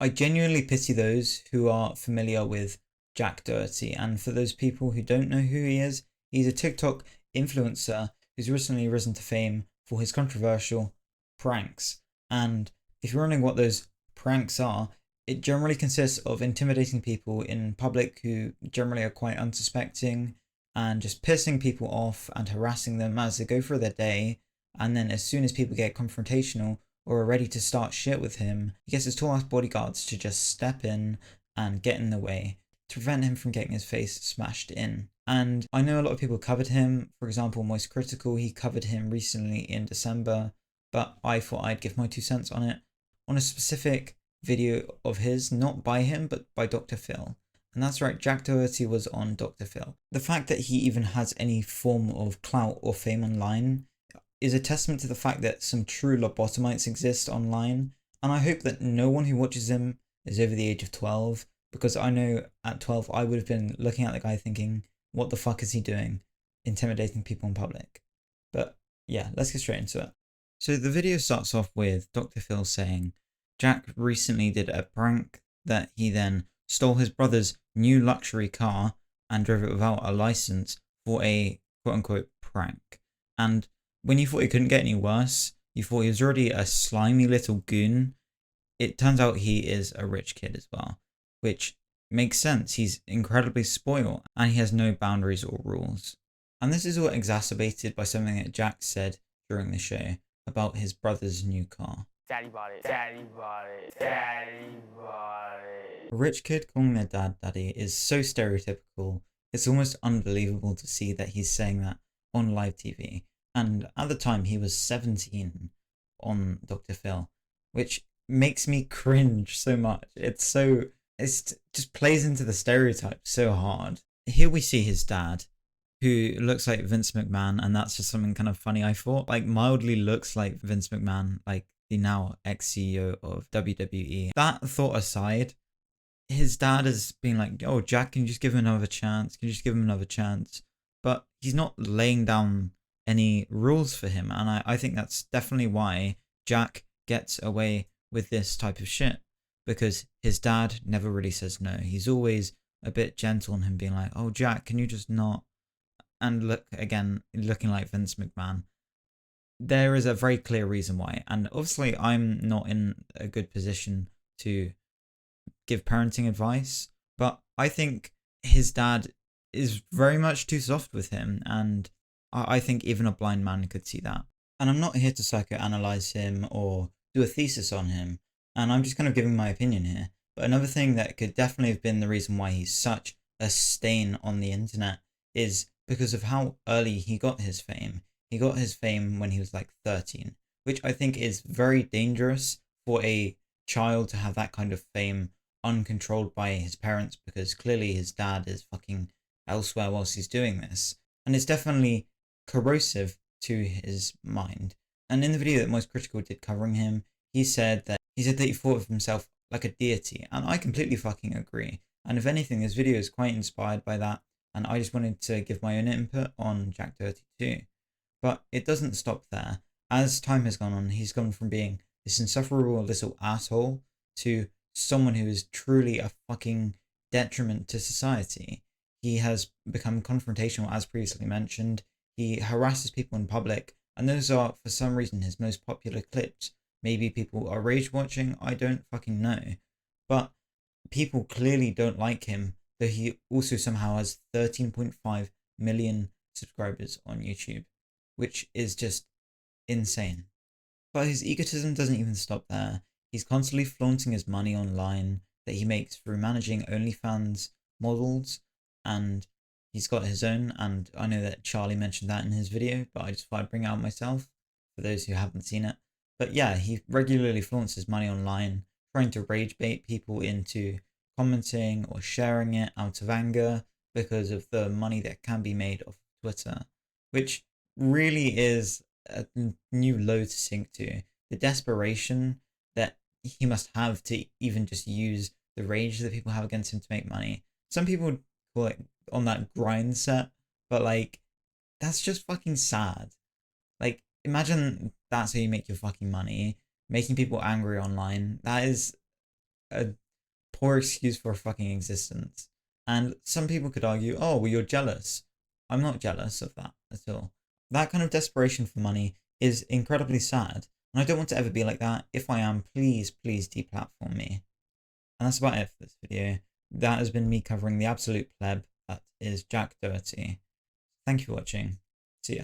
I genuinely pity those who are familiar with Jack Doherty, and for those people who don't know who he is, he's a TikTok influencer who's recently risen to fame for his controversial pranks. And if you're wondering what those pranks are, it generally consists of intimidating people in public who generally are quite unsuspecting and just pissing people off and harassing them as they go through their day. And then, as soon as people get confrontational or are ready to start shit with him, he gets his tall ass bodyguards to just step in and get in the way to prevent him from getting his face smashed in. And I know a lot of people covered him. For example, Moist Critical, he covered him recently in December, but I thought I'd give my 2 cents on it, on a specific video of his, not by him, but by Dr. Phil. And that's right, Jack Doherty was on Dr. Phil. The fact that he even has any form of clout or fame online is a testament to the fact that some true lobotomites exist online. And I hope that no one who watches him is over the age of 12, because I know at 12 I would have been looking at the guy thinking, what the fuck is he doing? Intimidating people in public. But yeah, let's get straight into it. So the video starts off with Dr. Phil saying, Jack recently did a prank that he then stole his brother's new luxury car and drove it without a license for a quote unquote prank. And when you thought it couldn't get any worse, you thought he was already a slimy little goon, it turns out he is a rich kid as well, which makes sense. He's incredibly spoiled and he has no boundaries or rules. And this is all exacerbated by something that Jack said during the show about his brother's new car. Daddy bought it, daddy bought it, daddy bought it. A rich kid calling their dad daddy is so stereotypical, it's almost unbelievable to see that he's saying that on live TV. And at the time he was 17 on Dr. Phil, which makes me cringe so much. It just plays into the stereotype so hard. Here we see his dad, who looks like Vince McMahon, and that's just something kind of funny I thought. Like, mildly looks like Vince McMahon, like the now ex-CEO of WWE. That thought aside, his dad is being like, oh, Jack, can you just give him another chance? Can you just give him another chance? But he's not laying down any rules for him, and I think that's definitely why Jack gets away with this type of shit, because his dad never really says no. He's always a bit gentle on him, being like, oh, Jack, can you just not? And look, again, looking like Vince McMahon. There is a very clear reason why, and obviously I'm not in a good position to give parenting advice, but I think his dad is very much too soft with him, and I think even a blind man could see that. And I'm not here to psychoanalyze him or do a thesis on him, and I'm just kind of giving my opinion here. But another thing that could definitely have been the reason why he's such a stain on the internet is because of how early he got his fame. He got his fame when he was like 13, which I think is very dangerous for a child to have that kind of fame uncontrolled by his parents, because clearly his dad is fucking elsewhere whilst he's doing this. And it's definitely corrosive to his mind. And in the video that Most Critical did covering him, he said that he thought of himself like a deity, and I completely fucking agree. And if anything, this video is quite inspired by that, and I just wanted to give my own input on Jack Doherty too. But it doesn't stop there. As time has gone on, he's gone from being this insufferable little asshole to someone who is truly a fucking detriment to society. He has become confrontational, as previously mentioned. He harasses people in public, and those are, for some reason, his most popular clips. Maybe people are rage watching, I don't fucking know. But people clearly don't like him, though he also somehow has 13.5 million subscribers on YouTube, which is just insane. But his egotism doesn't even stop there. He's constantly flaunting his money online that he makes through managing OnlyFans models, and he's got his own, and I know that Charlie mentioned that in his video, but I just thought I'd bring it out myself for those who haven't seen it. But yeah, he regularly flaunts his money online, trying to rage bait people into commenting or sharing it out of anger because of the money that can be made off Twitter, which really is a new low to sink to. The desperation that he must have to even just use the rage that people have against him to make money. Some people call it on that grind set, but like, that's just fucking sad. Like, imagine that's how you make your fucking money, making people angry online. That is a poor excuse for a fucking existence. And some people could argue, oh, well, you're jealous. I'm not jealous of that at all. That kind of desperation for money is incredibly sad. And I don't want to ever be like that. If I am, please, please deplatform me. And that's about it for this video. That has been me covering the absolute pleb that is Jack Doherty. Thank you for watching. See ya.